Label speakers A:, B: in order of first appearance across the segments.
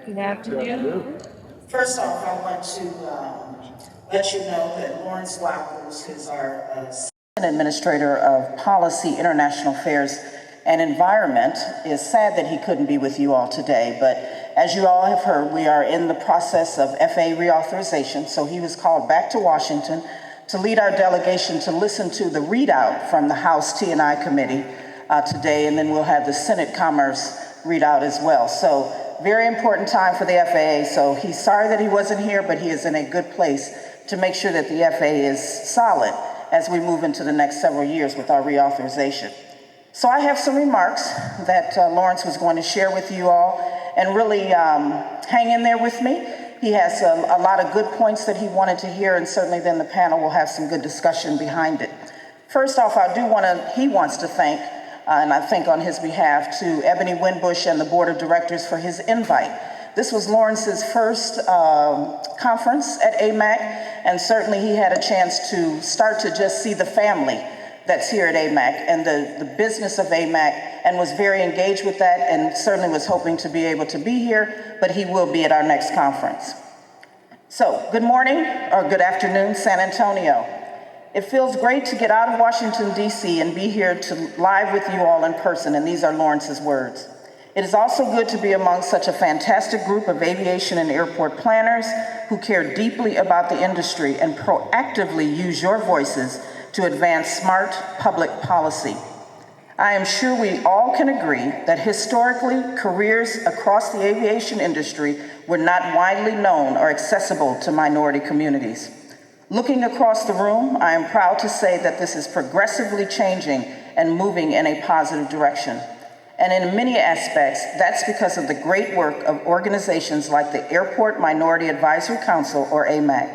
A: Good afternoon.
B: First off, I want to let you know that Laurence Wildgoose is our Administrator of Policy, International Affairs, and Environment. Is sad that he couldn't be with you all today, but as you all have heard, we are in the process of FAA reauthorization, so he was called back to Washington to lead our delegation to listen to the readout from the House T&I Committee today, and then we'll have the Senate Commerce readout as well. So very important time for the FAA, so he's sorry that he wasn't here, but he is in a good place to make sure that the FAA is solid as we move into the next several years with our reauthorization. So I have some remarks that Laurence was going to share with you all, and really hang in there with me. He has a lot of good points that he wanted to hear, and certainly then the panel will have some good discussion behind it. First off, he wants to thank, and I think on his behalf, to Ebony Winbush and the board of directors for his invite. This was Laurence's first conference at AMAC, and certainly he had a chance to start to just see the family that's here at AMAC and the business of AMAC, and was very engaged with that, and certainly was hoping to be able to be here, but he will be at our next conference. So, good morning, or good afternoon, San Antonio. It feels great to get out of Washington, D.C. and be here to live with you all in person, and these are Laurence's words. It is also good to be among such a fantastic group of aviation and airport planners who care deeply about the industry and proactively use your voices to advance smart public policy. I am sure we all can agree that historically, careers across the aviation industry were not widely known or accessible to minority communities. Looking across the room, I am proud to say that this is progressively changing and moving in a positive direction. And in many aspects, that's because of the great work of organizations like the Airport Minority Advisory Council, or AMAC.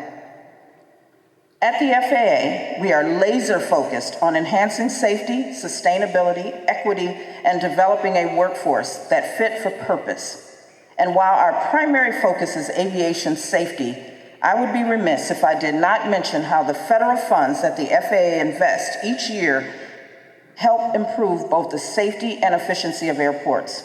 B: At the FAA, we are laser focused on enhancing safety, sustainability, equity, and developing a workforce that fit for purpose. And while our primary focus is aviation safety, I would be remiss if I did not mention how the federal funds that the FAA invests each year help improve both the safety and efficiency of airports.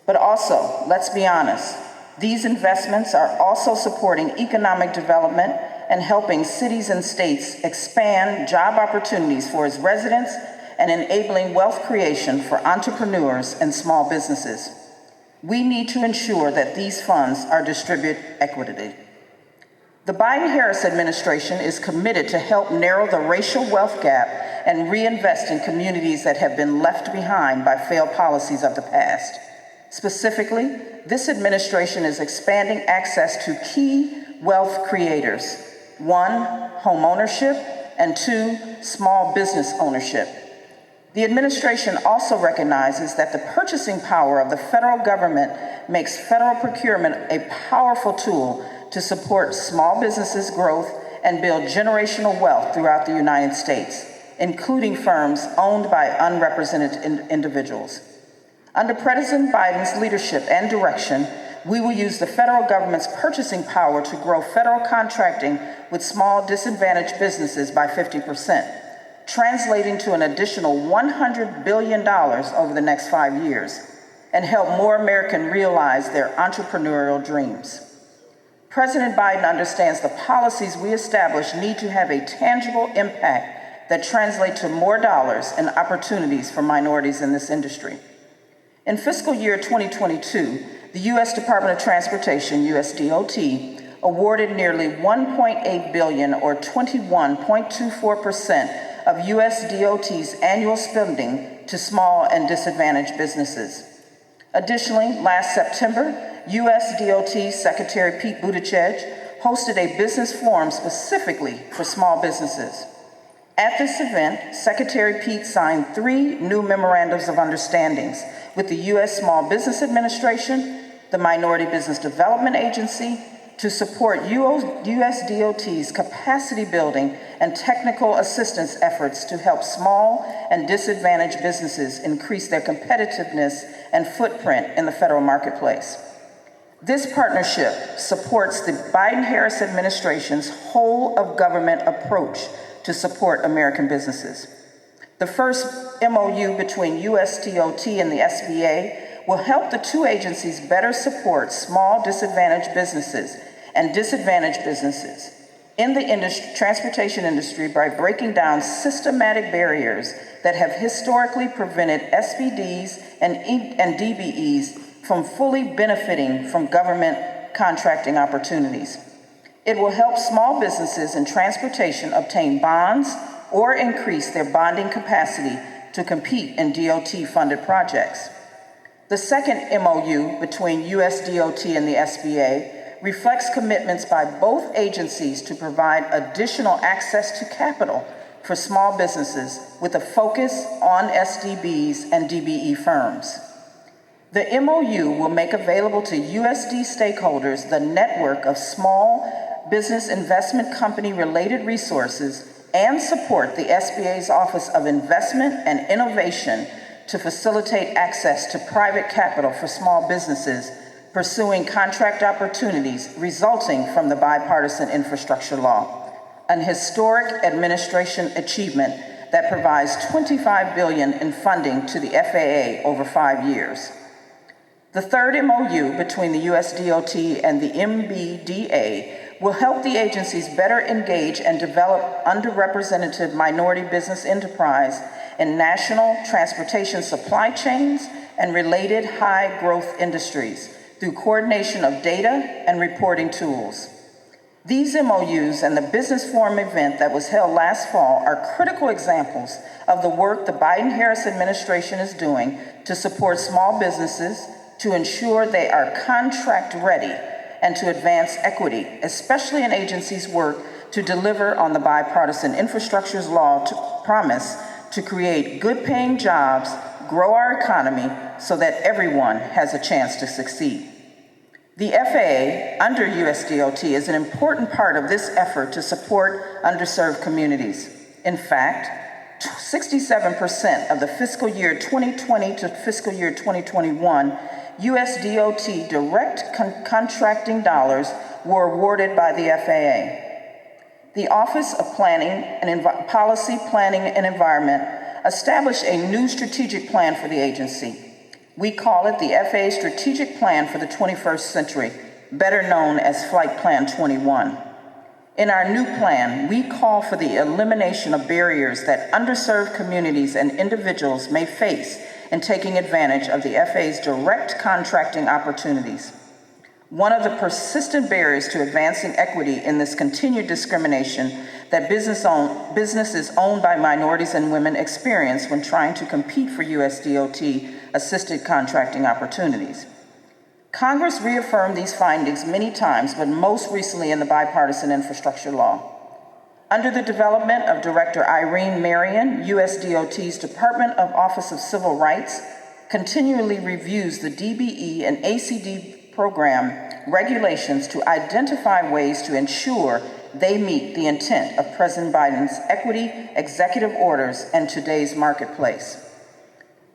B: But also, let's be honest, these investments are also supporting economic development and helping cities and states expand job opportunities for its residents and enabling wealth creation for entrepreneurs and small businesses. We need to ensure that these funds are distributed equitably. The Biden-Harris administration is committed to help narrow the racial wealth gap and reinvest in communities that have been left behind by failed policies of the past. Specifically, this administration is expanding access to key wealth creators. 1, home ownership, and 2, small business ownership. The administration also recognizes that the purchasing power of the federal government makes federal procurement a powerful tool to support small businesses' growth and build generational wealth throughout the United States, including firms owned by unrepresented individuals. Under President Biden's leadership and direction, we will use the federal government's purchasing power to grow federal contracting with small disadvantaged businesses by 50%, translating to an additional $100 billion over the next 5 years, and help more Americans realize their entrepreneurial dreams. President Biden understands the policies we establish need to have a tangible impact that translate to more dollars and opportunities for minorities in this industry. In fiscal year 2022, the U.S. Department of Transportation, USDOT, awarded nearly $1.8 billion, or 21.24% of USDOT's annual spending to small and disadvantaged businesses. Additionally, last September, USDOT Secretary Pete Buttigieg hosted a business forum specifically for small businesses. At this event, Secretary Pete signed 3 new memorandums of understandings with the U.S. Small Business Administration, the Minority Business Development Agency, to support USDOT's capacity building and technical assistance efforts to help small and disadvantaged businesses increase their competitiveness and footprint in the federal marketplace. This partnership supports the Biden-Harris administration's whole of government approach to support American businesses. The first MOU between USDOT and the SBA will help the two agencies better support small disadvantaged businesses and disadvantaged businesses in the transportation industry by breaking down systematic barriers that have historically prevented SVDs and DBEs from fully benefiting from government contracting opportunities. It will help small businesses in transportation obtain bonds or increase their bonding capacity to compete in DOT-funded projects. The second MOU between USDOT and the SBA reflects commitments by both agencies to provide additional access to capital for small businesses with a focus on SDBs and DBE firms. The MOU will make available to USD stakeholders the network of small business investment company related resources and support the SBA's Office of Investment and Innovation to facilitate access to private capital for small businesses pursuing contract opportunities resulting from the bipartisan infrastructure law, an historic administration achievement that provides $25 billion in funding to the FAA over 5 years. The third MOU between the USDOT and the MBDA will help the agencies better engage and develop underrepresented minority business enterprise in national transportation supply chains and related high-growth industries through coordination of data and reporting tools. These MOUs and the Business Forum event that was held last fall are critical examples of the work the Biden-Harris administration is doing to support small businesses, to ensure they are contract ready, and to advance equity, especially in agencies' work to deliver on the bipartisan infrastructure's law promise to create good-paying jobs, grow our economy so that everyone has a chance to succeed. The FAA, under USDOT, is an important part of this effort to support underserved communities. In fact, 67% of the fiscal year 2020 to fiscal year 2021 USDOT direct contracting dollars were awarded by the FAA. The Office of Policy, Planning and Environment established a new strategic plan for the agency. We call it the FAA Strategic Plan for the 21st Century, better known as Flight Plan 21. In our new plan, we call for the elimination of barriers that underserved communities and individuals may face in taking advantage of the FAA's direct contracting opportunities. One of the persistent barriers to advancing equity in this continued discrimination that businesses owned by minorities and women experience when trying to compete for USDOT-assisted contracting opportunities. Congress reaffirmed these findings many times, but most recently in the bipartisan infrastructure law. Under the development of Director Irene Marion, USDOT's Department of Office of Civil Rights continually reviews the DBE and ACDBE program regulations to identify ways to ensure they meet the intent of President Biden's equity executive orders and today's marketplace.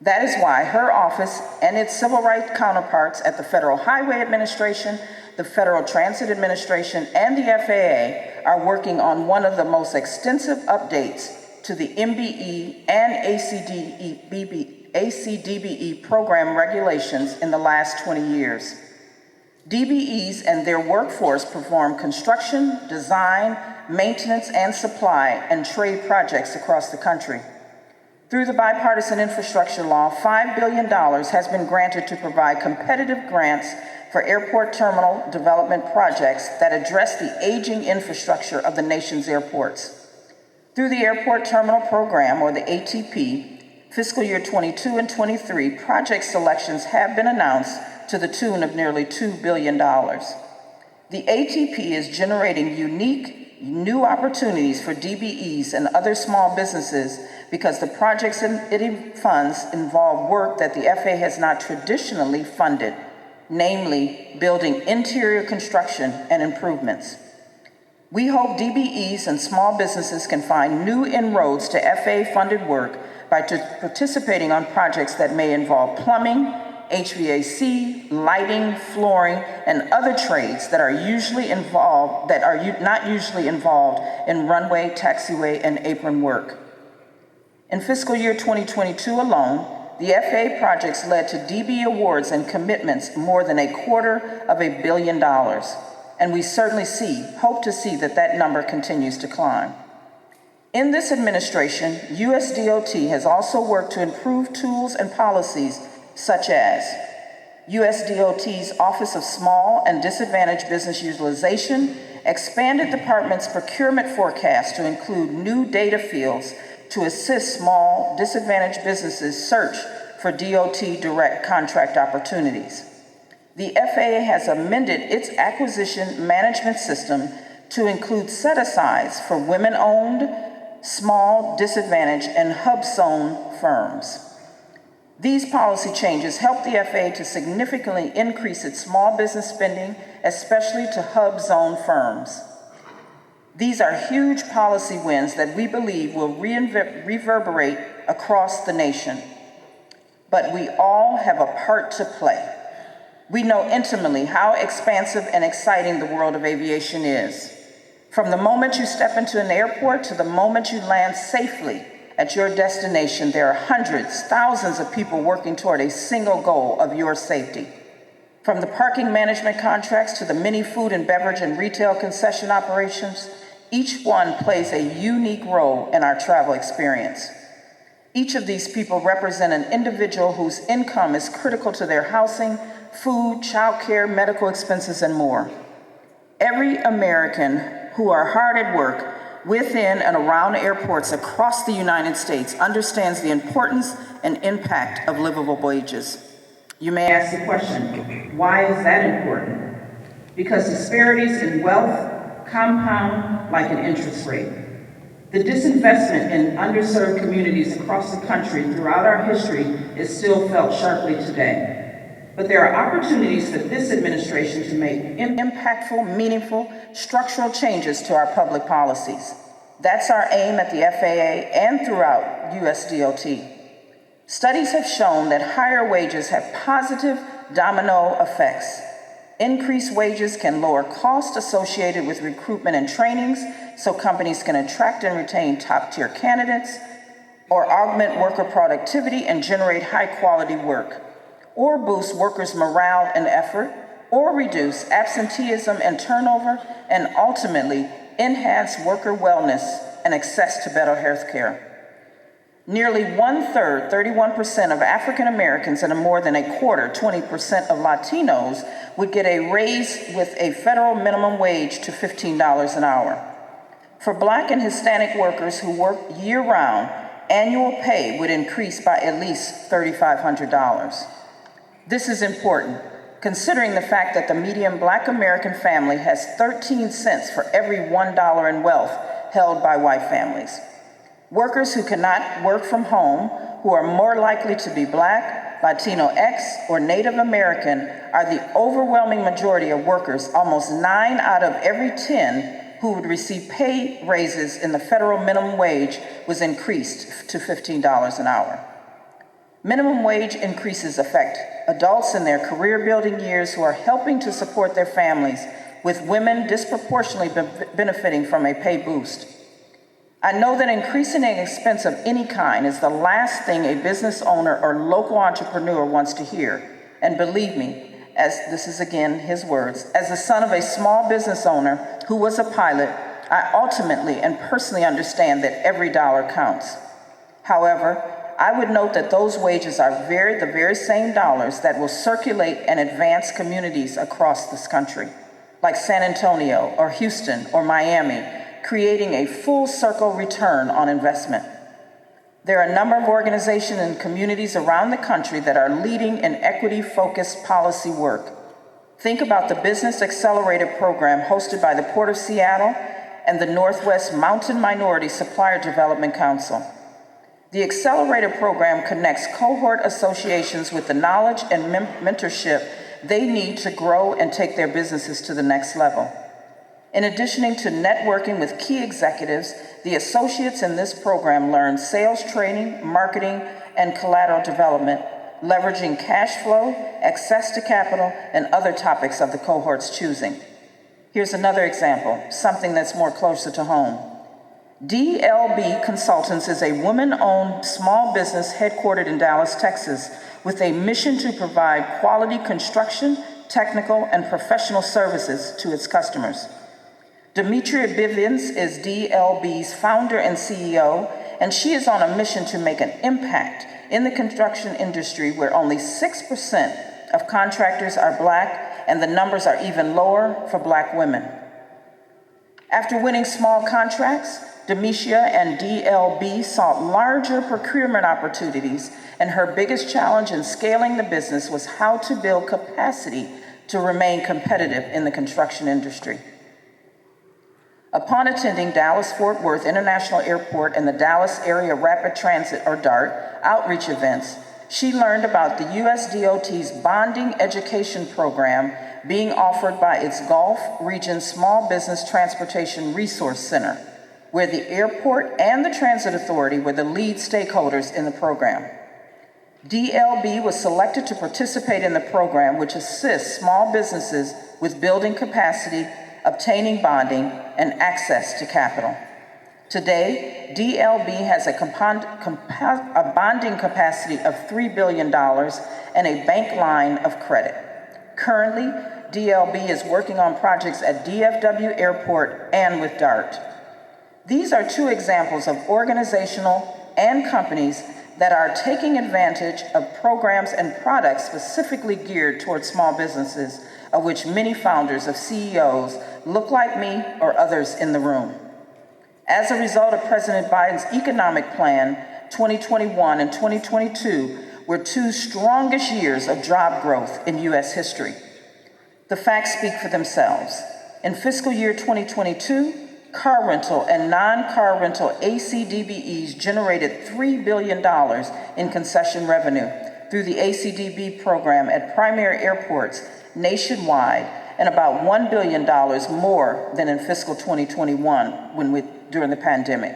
B: That is why her office and its civil rights counterparts at the Federal Highway Administration, the Federal Transit Administration, and the FAA are working on one of the most extensive updates to the MBE and ACDBE program regulations in the last 20 years. DBEs and their workforce perform construction, design, maintenance, and supply and trade projects across the country. Through the bipartisan infrastructure law, $5 billion has been granted to provide competitive grants for airport terminal development projects that address the aging infrastructure of the nation's airports. Through the Airport Terminal Program, or the ATP, fiscal year 22 and 23, project selections have been announced to the tune of nearly $2 billion. The ATP is generating unique new opportunities for DBEs and other small businesses because the projects it funds involve work that the FAA has not traditionally funded, namely building interior construction and improvements. We hope DBEs and small businesses can find new inroads to FAA-funded work by participating on projects that may involve plumbing, HVAC, lighting, flooring, and other trades that are not usually involved in runway, taxiway, and apron work. In fiscal year 2022 alone, the FAA projects led to DB awards and commitments more than $250 million, and we certainly hope to see that number continues to climb. In this administration, USDOT has also worked to improve tools and policies such as USDOT's Office of Small and Disadvantaged Business Utilization expanded the department's procurement forecast to include new data fields to assist small, disadvantaged businesses search for DOT direct contract opportunities. The FAA has amended its acquisition management system to include set-asides for women-owned, small, disadvantaged, and hub zone firms. These policy changes help the FAA to significantly increase its small business spending, especially to hub zone firms. These are huge policy wins that we believe will reverberate across the nation. But we all have a part to play. We know intimately how expansive and exciting the world of aviation is. From the moment you step into an airport to the moment you land safely at your destination, there are hundreds, thousands of people working toward a single goal of your safety. From the parking management contracts to the many food and beverage and retail concession operations, each one plays a unique role in our travel experience. Each of these people represent an individual whose income is critical to their housing, food, childcare, medical expenses, and more. Every American who are hard at work within and around airports across the United States understands the importance and impact of livable wages. You may ask the question, why is that important? Because disparities in wealth compound like an interest rate. The disinvestment in underserved communities across the country throughout our history is still felt sharply today. But there are opportunities for this administration to make impactful, meaningful, structural changes to our public policies. That's our aim at the FAA and throughout USDOT. Studies have shown that higher wages have positive domino effects. Increased wages can lower costs associated with recruitment and trainings so companies can attract and retain top-tier candidates, or augment worker productivity and generate high-quality work, or boost workers' morale and effort, or reduce absenteeism and turnover, and ultimately enhance worker wellness and access to better health care. Nearly 1/3, 31% of African Americans and more than 1/4, 20% of Latinos would get a raise with a federal minimum wage to $15 an hour. For Black and Hispanic workers who work year-round, annual pay would increase by at least $3,500. This is important, considering the fact that the median Black American family has 13 cents for every $1 in wealth held by white families. Workers who cannot work from home, who are more likely to be Black, Latinx, or Native American, are the overwhelming majority of workers. Almost 9 out of every 10 who would receive pay raises in the federal minimum wage was increased to $15 an hour. Minimum wage increases affect adults in their career-building years who are helping to support their families, with women disproportionately benefiting from a pay boost. I know that increasing an expense of any kind is the last thing a business owner or local entrepreneur wants to hear. And believe me, as this is again his words, as the son of a small business owner who was a pilot, I ultimately and personally understand that every dollar counts. However, I would note that those wages are the very same dollars that will circulate and advance communities across this country, like San Antonio or Houston or Miami, creating a full circle return on investment. There are a number of organizations and communities around the country that are leading in equity-focused policy work. Think about the Business Accelerator program hosted by the Port of Seattle and the Northwest Mountain Minority Supplier Development Council. The Accelerator program connects cohort associations with the knowledge and mentorship they need to grow and take their businesses to the next level. In addition to networking with key executives, the associates in this program learn sales training, marketing, and collateral development, leveraging cash flow, access to capital, and other topics of the cohort's choosing. Here's another example, something that's more closer to home. DLB Consultants is a women-owned small business headquartered in Dallas, Texas, with a mission to provide quality construction, technical, and professional services to its customers. Demetria Bivens is DLB's founder and CEO, and she is on a mission to make an impact in the construction industry where only 6% of contractors are Black, and the numbers are even lower for Black women. After winning small contracts, Demetria and DLB sought larger procurement opportunities, and her biggest challenge in scaling the business was how to build capacity to remain competitive in the construction industry. Upon attending Dallas-Fort Worth International Airport and the Dallas Area Rapid Transit, or DART, outreach events, she learned about the U.S. DOT's bonding education program being offered by its Gulf Region Small Business Transportation Resource Center, where the airport and the Transit Authority were the lead stakeholders in the program. DLB was selected to participate in the program, which assists small businesses with building capacity, obtaining bonding, and access to capital. Today, DLB has a bonding capacity of $3 billion and a bank line of credit. Currently, DLB is working on projects at DFW Airport and with DART. These are two examples of organizational and companies that are taking advantage of programs and products specifically geared towards small businesses, of which many founders of CEOs look like me or others in the room. As a result of President Biden's economic plan, 2021 and 2022 were two strongest years of job growth in U.S. history. The facts speak for themselves. In fiscal year 2022, car rental and non-car rental ACDBEs generated $3 billion in concession revenue through the ACDBE program at primary airports nationwide, and about $1 billion more than in fiscal 2021 during the pandemic.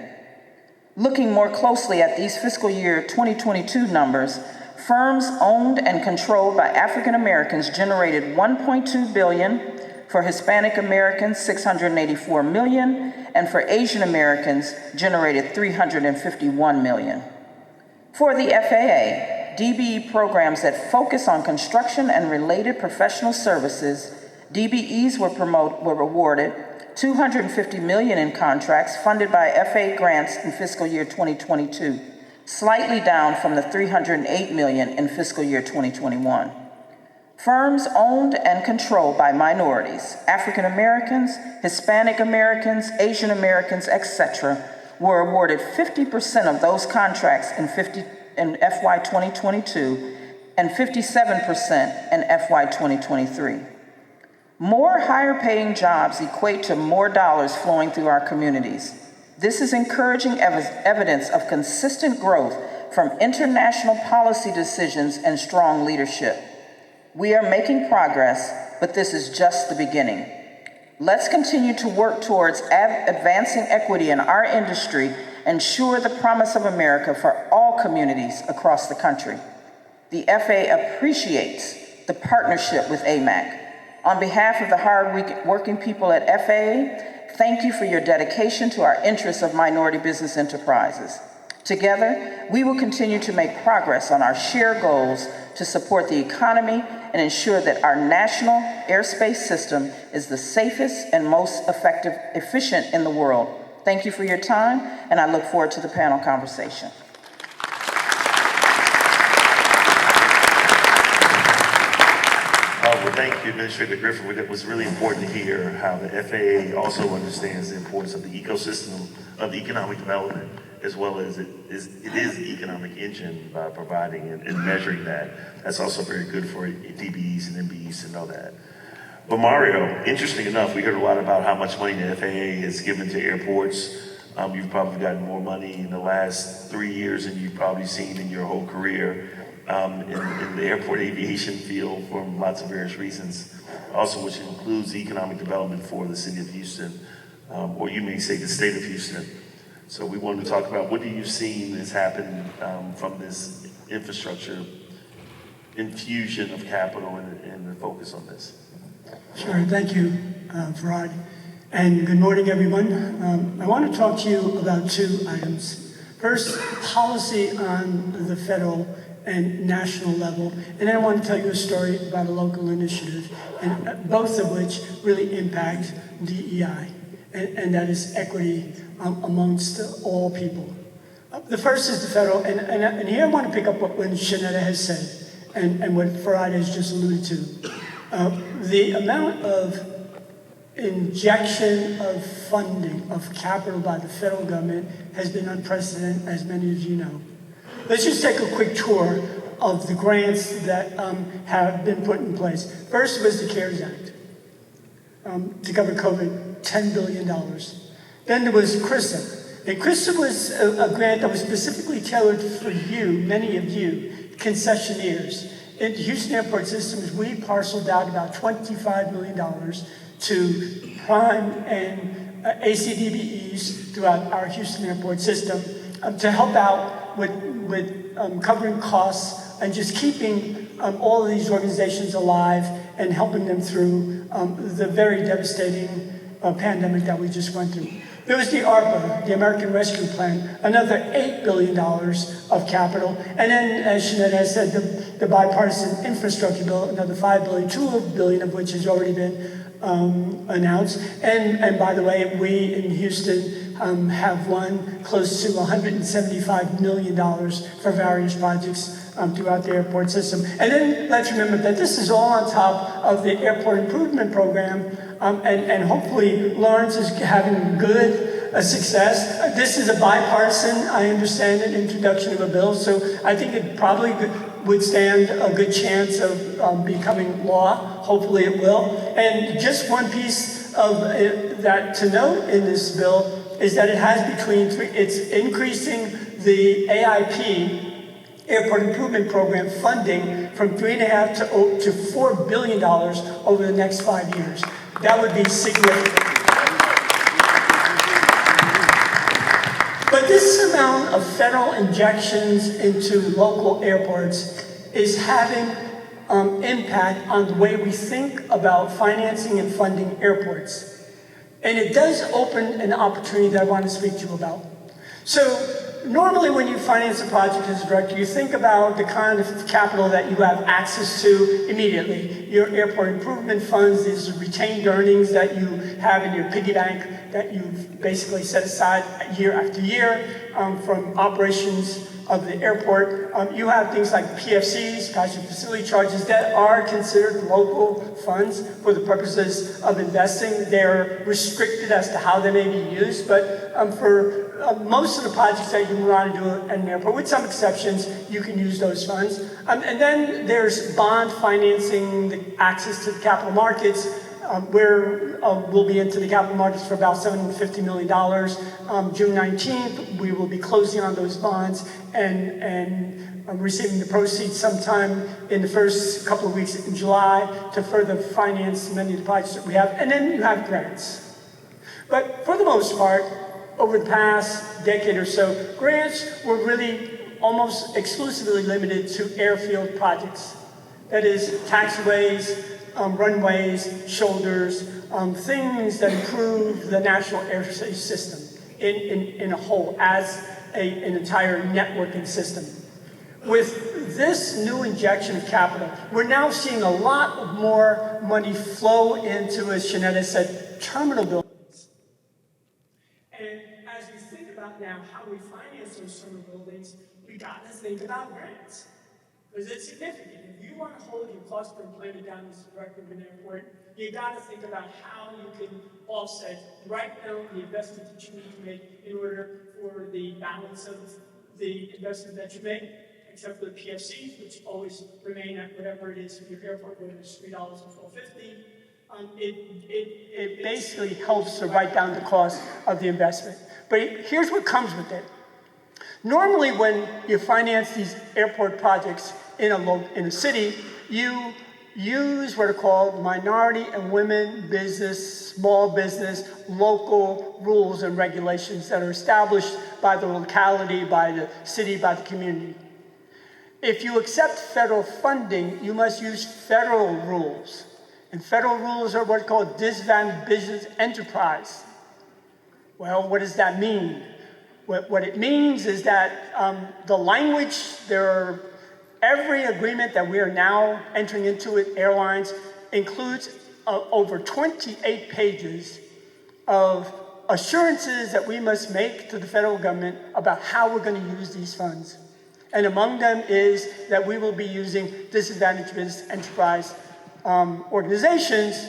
B: Looking more closely at these fiscal year 2022 numbers, firms owned and controlled by African Americans generated $1.2 billion, for Hispanic Americans $684 million, and for Asian Americans generated $351 million. For the FAA, DBE programs that focus on construction and related professional services, DBEs were awarded $250 million in contracts funded by FAA grants in fiscal year 2022, slightly down from the $308 million in fiscal year 2021. Firms owned and controlled by minorities, African Americans, Hispanic Americans, Asian Americans, etc., were awarded 50% of those contracts in FY 2022 and 57% in FY 2023. More higher-paying jobs equate to more dollars flowing through our communities. This is encouraging evidence of consistent growth from international policy decisions and strong leadership. We are making progress, but this is just the beginning. Let's continue to work towards advancing equity in our industry and ensure the promise of America for all communities across the country. The FAA appreciates the partnership with AMAC. On behalf of the hard-working people at FAA, thank you for your dedication to our interests of minority business enterprises. Together, we will continue to make progress on our shared goals to support the economy and ensure that our national airspace system is the safest and most efficient in the world. Thank you for your time, and I look forward to the panel conversation.
A: Well, thank you, Administrator Griffin. It was really important to hear how the FAA also understands the importance of the ecosystem of economic development, as well as it is the economic engine by providing and measuring that. That's also very good for DBEs and MBEs to know that. But Mario, interesting enough, we heard a lot about how much money the FAA has given to airports. You've probably gotten more money in the last 3 years than you've probably seen in your whole career in the airport aviation field for lots of various reasons. Also, which includes economic development for the city of Houston, or you may say the state of Houston. So we wanted to talk about what you've seen has happened from this infrastructure infusion of capital and the focus on this.
C: Sure, thank you, Farad. And good morning, everyone. I want to talk to you about two items. First, policy on the federal and national level, and then I want to tell you a story about a local initiative, and both of which really impact DEI, and that is equity amongst all people. The first is the federal, and here I want to pick up what Shanetta has said, and what Farad has just alluded to. The amount of injection of funding, of capital by the federal government has been unprecedented, as many of you know. Let's just take a quick tour of the grants that have been put in place. First was the CARES Act to cover COVID, $10 billion. Then there was CRISA. And CRISA was a grant that was specifically tailored for you, many of you, concessionaires. In the Houston Airport Systems, we parceled out about $25 million to prime and ACDBEs throughout our Houston Airport system to help out with covering costs and just keeping all of these organizations alive and helping them through the very devastating pandemic that we just went through. There was the ARPA, the American Rescue Plan, another $8 billion of capital. And then, as Shanetta has said, the bipartisan infrastructure bill, another $5 billion, $2 billion of which has already been announced. And by the way, we in Houston have won close to $175 million for various projects throughout the airport system. And then let's remember that this is all on top of the airport improvement program, and hopefully Laurence is having good success. This is a bipartisan, I understand it, introduction of a bill, so I think it probably would stand a good chance of becoming law. Hopefully it will. And just one piece of that to note in this bill is that it has it's increasing the AIP, Airport Improvement Program funding from $3.5 to $4 billion over the next 5 years. That would be significant. But this amount of federal injections into local airports is having impact on the way we think about financing and funding airports. And it does open an opportunity that I want to speak to you about. So normally when you finance a project as a director, you think about the kind of capital that you have access to immediately. Your airport improvement funds, these are retained earnings that you have in your piggy bank that you've basically set aside year after year from operations of the airport. You have things like PFCs, passenger facility charges, that are considered local funds for the purposes of investing. They're restricted as to how they may be used, but for most of the projects that you want to do at an airport, with some exceptions, you can use those funds. And then there's bond financing, the access to the capital markets, where we'll be into the capital markets for about $750 million. June 19th, we will be closing on those bonds and receiving the proceeds sometime in the first couple of weeks in July to further finance many of the projects that we have. And then you have grants. But for the most part, over the past decade or so, grants were really almost exclusively limited to airfield projects. That is, taxiways, runways, shoulders, things that improve the national airspace system in a whole, as an entire networking system. With this new injection of capital, we're now seeing a lot more money flow into, as Shanetta said, terminal buildings. And as we think about now how we finance those terminal buildings, we got to think about grants. Because it's significant. If you want to hold your cost per employment down as a director of an airport, you got to think about how you can offset right now the investment that you need to make in order for the balance of the investment that you make, except for the PFCs, which always remain at whatever it is for your airport, whether it's $3 or $4.50. It basically helps to write down the cost of the investment. But here's what comes with it. Normally, when you finance these airport projects in a city, you use what are called minority and women business, small business, local rules and regulations that are established by the locality, by the city, by the community. If you accept federal funding, you must use federal rules. And federal rules are what's called disadvantaged business enterprise. Well, what does that mean? What it means is that the language, every agreement that we are now entering into with airlines includes over 28 pages of assurances that we must make to the federal government about how we're going to use these funds. And among them is that we will be using disadvantaged business enterprise organizations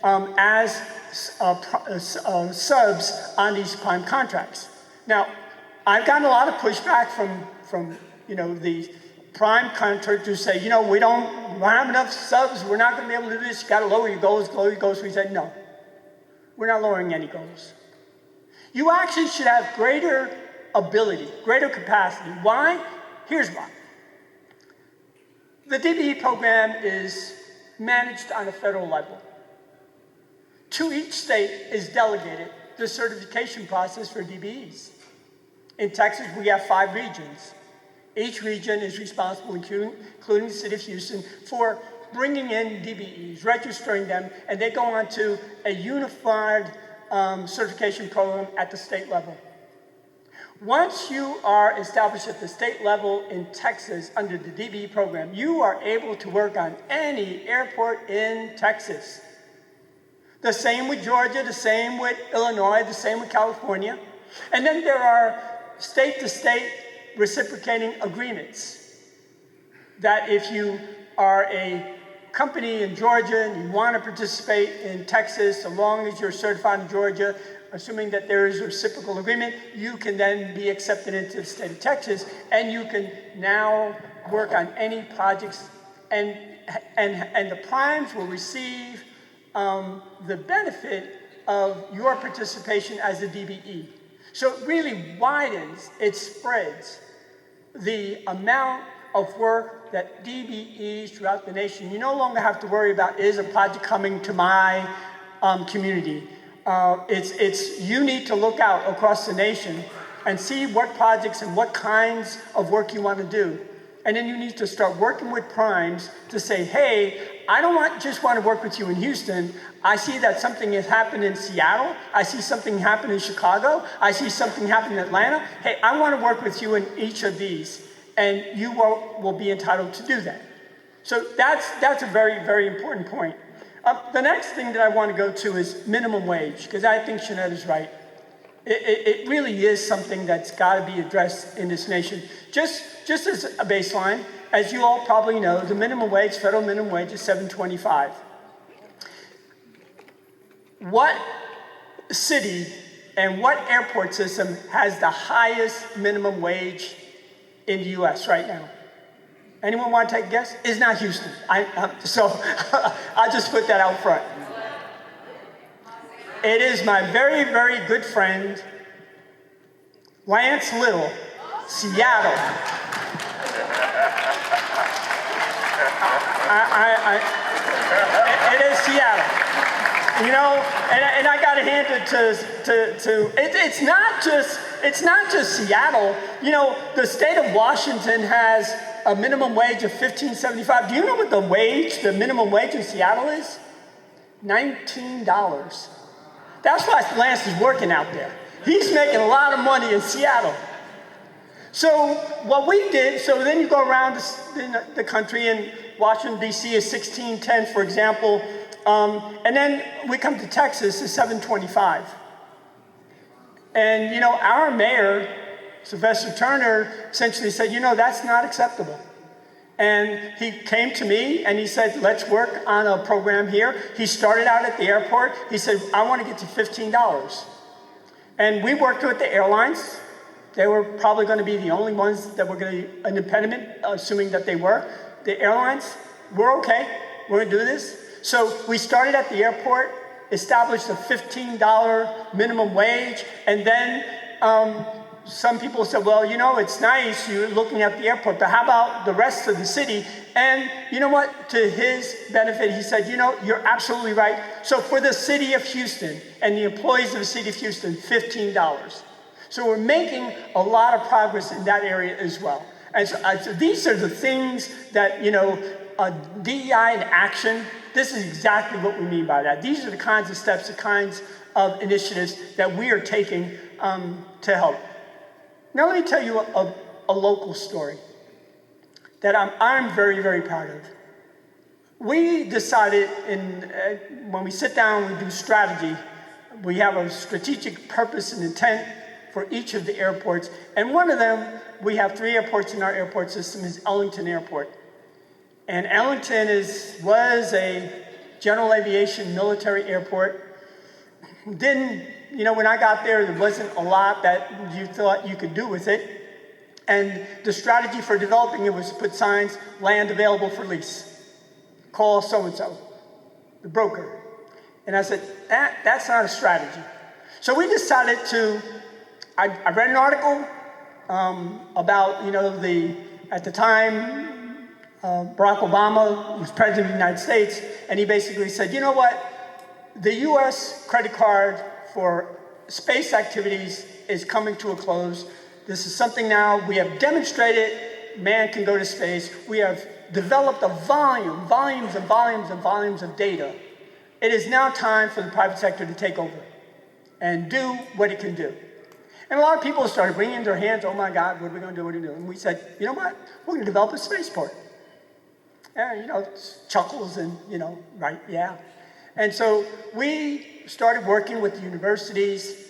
C: as subs on these prime contracts. Now, I've gotten a lot of pushback from the prime contractors say, we don't have enough subs, we're not going to be able to do this, you got to lower your goals, We said, no, we're not lowering any goals. You actually should have greater ability, greater capacity. Why? Here's why. The DBE program is managed on a federal level. To each state is delegated the certification process for DBEs. In Texas, we have 5 regions. Each region is responsible, including the city of Houston, for bringing in DBEs, registering them, and they go on to a unified certification program at the state level. Once you are established at the state level in Texas under the DBE program, you are able to work on any airport in Texas. The same with Georgia, the same with Illinois, the same with California. And then there are state-to-state reciprocating agreements that if you are a company in Georgia and you want to participate in Texas, so long as you're certified in Georgia, assuming that there is a reciprocal agreement, you can then be accepted into the state of Texas, and you can now work on any projects, and the primes will receive the benefit of your participation as a DBE. So it really widens, it spreads the amount of work that DBEs throughout the nation, you no longer have to worry about, is a project coming to my community? You need to look out across the nation and see what projects and what kinds of work you want to do. And then you need to start working with primes to say, hey, I don't just want to work with you in Houston. I see that something has happened in Seattle. I see something happen in Chicago. I see something happen in Atlanta. Hey, I want to work with you in each of these. And you will be entitled to do that. So that's a very, very important point. The next thing that I want to go to is minimum wage, because I think Jeanette is right. It really is something that's got to be addressed in this nation. Just as a baseline, as you all probably know, the minimum wage, federal minimum wage is $7.25. What city and what airport system has the highest minimum wage in the U.S. right now? Anyone want to take a guess? It's not Houston. So I'll just put that out front. It is my very, very good friend, Lance Little, Seattle. It is Seattle. And I got to hand it to it's not just Seattle. The state of Washington has a minimum wage of $15.75. Do you know what the minimum wage in Seattle is? $19. That's why Lance is working out there. He's making a lot of money in Seattle. So what we did, so then you go around the country, and Washington, D.C. is $16.10, for example. And then we come to Texas, it's $7.25. And, our mayor, Sylvester Turner, essentially said, that's not acceptable. And he came to me and he said, let's work on a program here. He started out at the airport. He said, I want to get to $15. And we worked with the airlines. They were probably going to be the only ones that were going to be an impediment, assuming that they were. The airlines, we're okay. We're going to do this. So we started at the airport, established a $15 minimum wage, and then some people said, well, it's nice, you're looking at the airport, but how about the rest of the city? And you know what? To his benefit, he said, you're absolutely right. So for the city of Houston and the employees of the city of Houston, $15. So we're making a lot of progress in that area as well. And so these are the things that, DEI in action, this is exactly what we mean by that. These are the kinds of steps, the kinds of initiatives that we are taking to help. Now let me tell you a local story that I'm very, very proud of. We decided when we sit down, we do strategy, we have a strategic purpose and intent for each of the airports. And one of them, we have 3 airports in our airport system, is Ellington Airport. And Ellington was a general aviation military airport. When I got there wasn't a lot that you thought you could do with it. And the strategy for developing it was to put signs, land available for lease. Call so-and-so, the broker. And I said, that's not a strategy. So we decided I read an article about, at the time, Barack Obama was president of the United States, and he basically said, you know what? The US credit card for space activities is coming to a close. This is something now we have demonstrated man can go to space. We have developed volumes of data. It is now time for the private sector to take over and do what it can do. And a lot of people started wringing their hands, oh my God, what are we going to do, what are we going to do? And we said, you know what? We're going to develop a spaceport. And, chuckles and, right, yeah. And so we started working with the universities.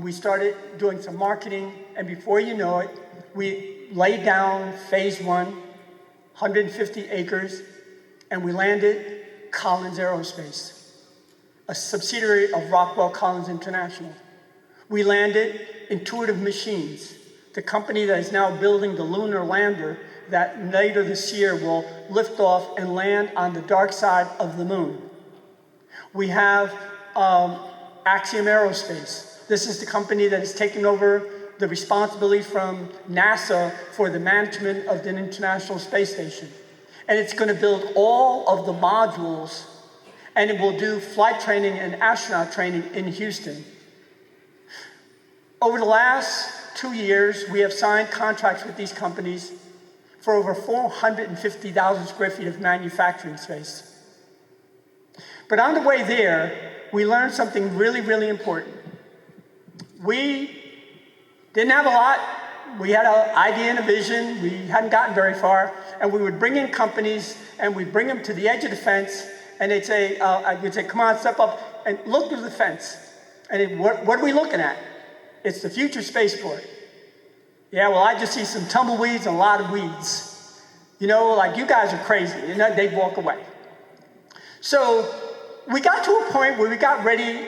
C: We started doing some marketing. And before you know it, we laid down phase 1, 150 acres, and we landed Collins Aerospace, a subsidiary of Rockwell Collins International. We landed Intuitive Machines, the company that is now building the lunar lander that later this year will lift off and land on the dark side of the moon. We have Axiom Aerospace. This is the company that is taking over the responsibility from NASA for the management of the International Space Station. And it's going to build all of the modules, and it will do flight training and astronaut training in Houston. Over the last 2 years, we have signed contracts with these companies for over 450,000 square feet of manufacturing space. But on the way there, we learned something really, really important. We didn't have a lot. We had an idea and a vision. We hadn't gotten very far. And we would bring in companies, and we'd bring them to the edge of the fence, and they'd say, I would say, come on, step up and look through the fence. And what are we looking at? It's the future spaceport. Yeah, well, I just see some tumbleweeds and a lot of weeds. You guys are crazy. They'd walk away. So we got to a point where we got ready.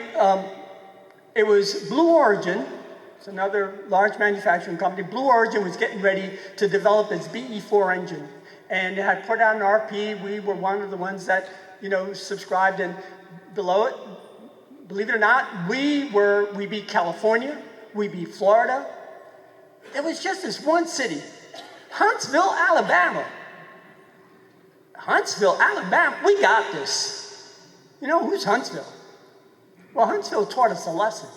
C: It was Blue Origin. It's another large manufacturing company. Blue Origin was getting ready to develop its BE-4 engine. And it had put out an RP. We were one of the ones that, subscribed. And below it, believe it or not, we beat California. We beat Florida. There was just this one city, Huntsville, Alabama. Huntsville, Alabama, we got this. Who's Huntsville? Well, Huntsville taught us a lesson.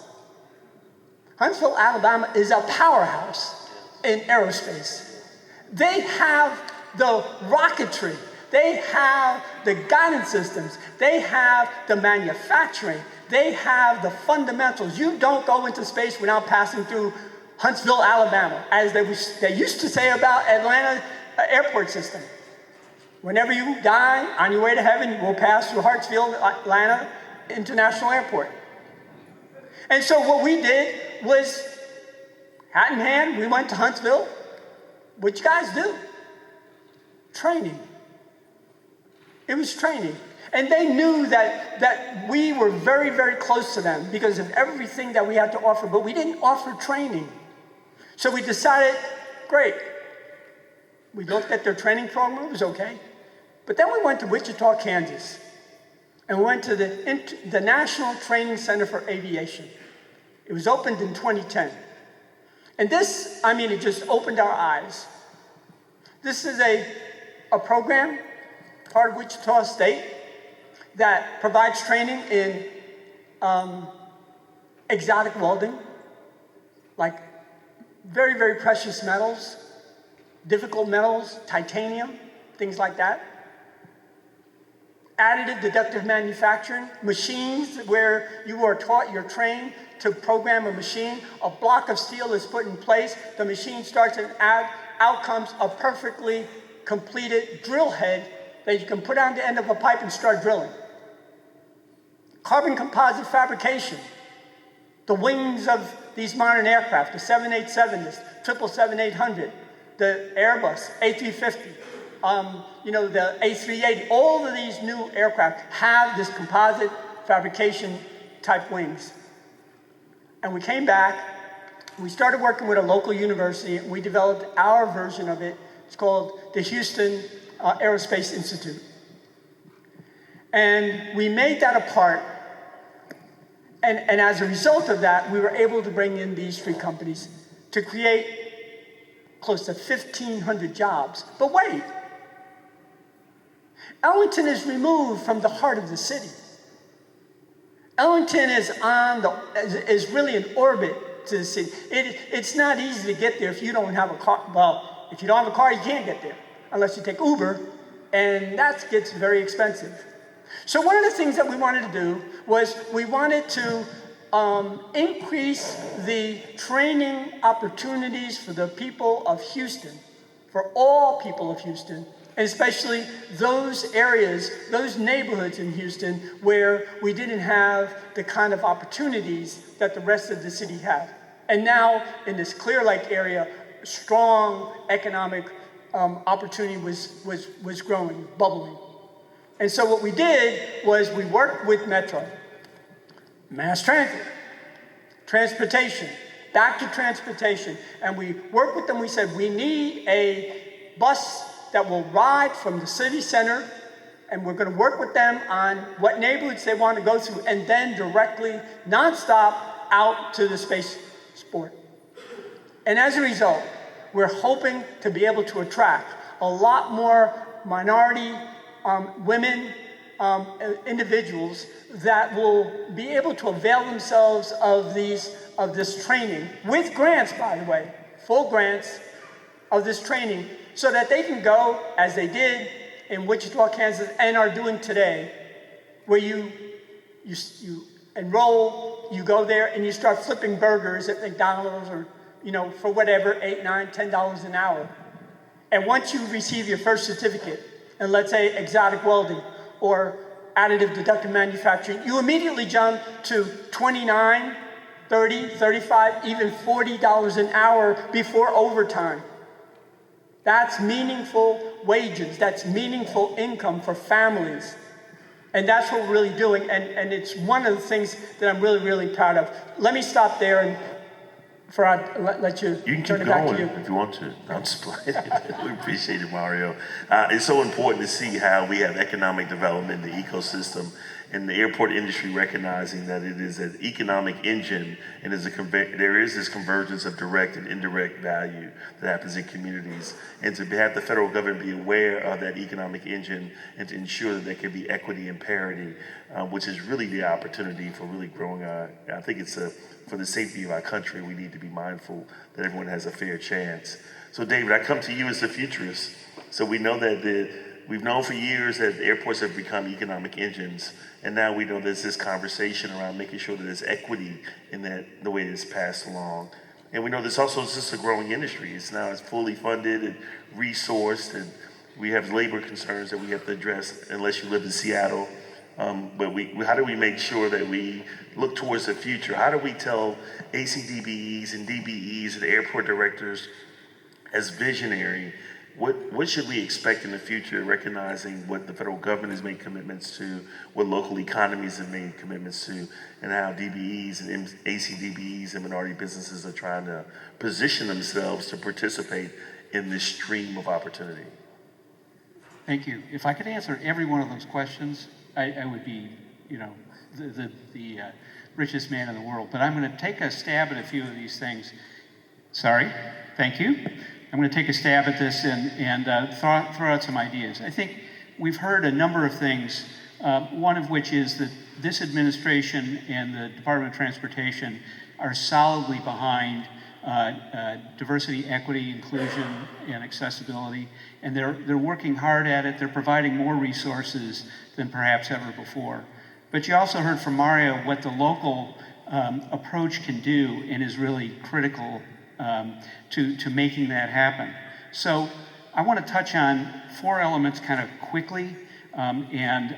C: Huntsville, Alabama is a powerhouse in aerospace. They have the rocketry. They have the guidance systems. They have the manufacturing. They have the fundamentals. You don't go into space without passing through Huntsville, Alabama, as they used to say about Atlanta airport system. Whenever you die on your way to heaven, you will pass through Hartsfield, Atlanta International Airport. And so what we did was, hat in hand, we went to Huntsville. What you guys do? Training. It was training. And they knew that we were very, very close to them because of everything that we had to offer, but we didn't offer training. So we decided, great. We looked at their training program, it was okay. But then we went to Wichita, Kansas, and we went to the National Training Center for Aviation. It was opened in 2010. And this, it just opened our eyes. This is a program, part of Wichita State, that provides training in exotic welding, like very, very precious metals, difficult metals, titanium, things like that. additive deductive manufacturing, machines where you are taught, you're trained to program a machine. A block of steel is put in place, the machine starts, and out comes a perfectly completed drill head that you can put on the end of a pipe and start drilling. Carbon composite fabrication. The wings of these modern aircraft, the 787, the 777-800, the Airbus, A350, the A380, all of these new aircraft have this composite fabrication type wings. And we came back, we started working with a local university, and we developed our version of it. It's called the Houston Aerospace Institute. And we made that a part, and as a result of that, we were able to bring in these three companies to create close to 1,500 jobs. But wait, Ellington is removed from the heart of the city. Ellington is really in orbit to the city. It's not easy to get there if you don't have a car. Well, if you don't have a car, you can't get there unless you take Uber, and that gets very expensive. So one of the things that we wanted to do was we wanted to increase the training opportunities for the people of Houston, for all people of Houston, and especially those areas, those neighborhoods in Houston where we didn't have the kind of opportunities that the rest of the city had. And now in this Clear Lake area, strong economic opportunity was growing, bubbling. And so what we did was we worked with Metro, mass transit, transportation, back to transportation, and we worked with them. We said, we need a bus that will ride from the city center, and we're going to work with them on what neighborhoods they want to go through, and then directly, nonstop, out to the spaceport. And as a result, we're hoping to be able to attract a lot more minority women, individuals that will be able to avail themselves of this training, with grants, by the way, full grants of this training, so that they can go, as they did in Wichita, Kansas, and are doing today, where you enroll, you go there, and you start flipping burgers at McDonald's or, for whatever, $8, $9, $10 an hour. And once you receive your first certificate, and let's say exotic welding or additive deductive manufacturing, you immediately jump to $29, $30, $35, even $40 an hour before overtime. That's meaningful wages, that's meaningful income for families. And that's what we're really doing, and it's one of the things that I'm really, really proud of. Let me stop there, and Farad, let you turn it back to you.
A: If you want to. I'm just playing. We appreciate it, Mario. It's so important to see how we have economic development in the ecosystem, and the airport industry recognizing that it is an economic engine, and there is this convergence of direct and indirect value that happens in communities. And to have the federal government be aware of that economic engine and to ensure that there can be equity and parity, which is really the opportunity for really growing I think it's for the safety of our country, we need to be mindful that everyone has a fair chance. So David, I come to you as the futurist. So we know that we've known for years that airports have become economic engines, and now we know there's this conversation around making sure that there's equity in that, the way it's passed along. And we know this also is just a growing industry. It's fully funded and resourced, and we have labor concerns that we have to address unless you live in Seattle. But how do we make sure that we look towards the future? How do we tell ACDBEs and DBEs and airport directors as visionary, what should we expect in the future, recognizing what the federal government has made commitments to, what local economies have made commitments to, and how DBEs and ACDBEs and minority businesses are trying to position themselves to participate in this stream of opportunity?
D: Thank you. If I could answer every one of those questions, I would be, the richest man in the world. But I'm going to take a stab at a few of these things. Sorry. Thank you. I'm going to take a stab at this and throw out some ideas. I think we've heard a number of things, one of which is that this administration and the Department of Transportation are solidly behind diversity, equity, inclusion, and accessibility. And they're working hard at it. They're providing more resources than perhaps ever before. But you also heard from Mario what the local approach can do and is really critical to making that happen. So I want to touch on 4 elements kind of quickly and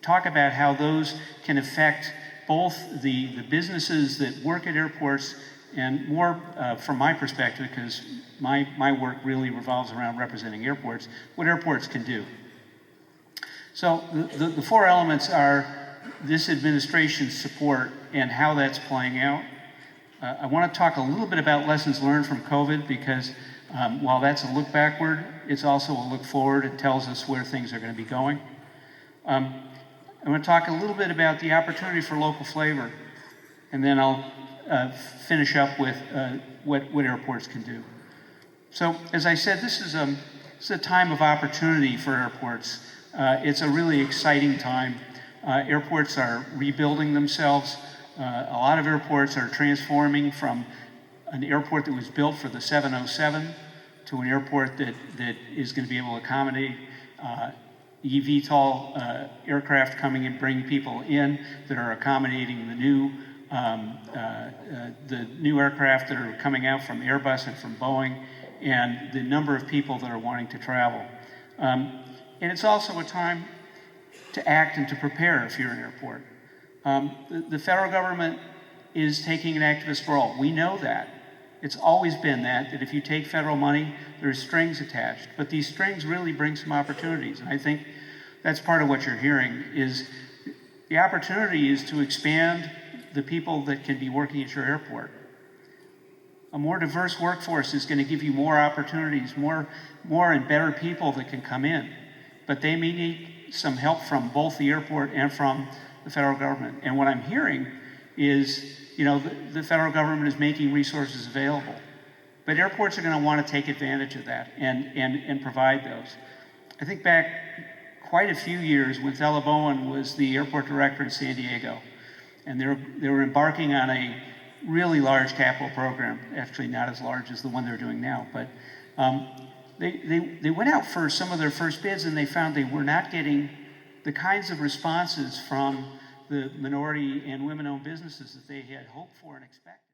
D: talk about how those can affect both the businesses that work at airports and more from my perspective, because my work really revolves around representing airports, what airports can do. So the 4 elements are this administration's support and how that's playing out. I want to talk a little bit about lessons learned from COVID because while that's a look backward, it's also a look forward. It tells us where things are going to be going. I'm going to talk a little bit about the opportunity for local flavor, and then I'll finish up with what airports can do. So, as I said, this is a time of opportunity for airports. It's a really exciting time. Airports are rebuilding themselves. A lot of airports are transforming from an airport that was built for the 707 to an airport that is going to be able to accommodate eVTOL aircraft coming and bringing people in that are accommodating the new aircraft that are coming out from Airbus and from Boeing, and the number of people that are wanting to travel. And it's also a time to act and to prepare if you're an airport. The federal government is taking an activist role. We know that. It's always been that if you take federal money, there's strings attached. But these strings really bring some opportunities. And I think that's part of what you're hearing is the opportunity is to expand the people that can be working at your airport. A more diverse workforce is going to give you more opportunities, more and better people that can come in. But they may need some help from both the airport and from the federal government. And what I'm hearing is, the federal government is making resources available. But airports are going to want to take advantage of that and provide those. I think back quite a few years when Thela Bowen was the airport director in San Diego. And they were embarking on a really large capital program, actually not as large as the one they're doing now. But they went out for some of their first bids and they found they were not getting the kinds of responses from the minority and women-owned businesses that they had hoped for and expected.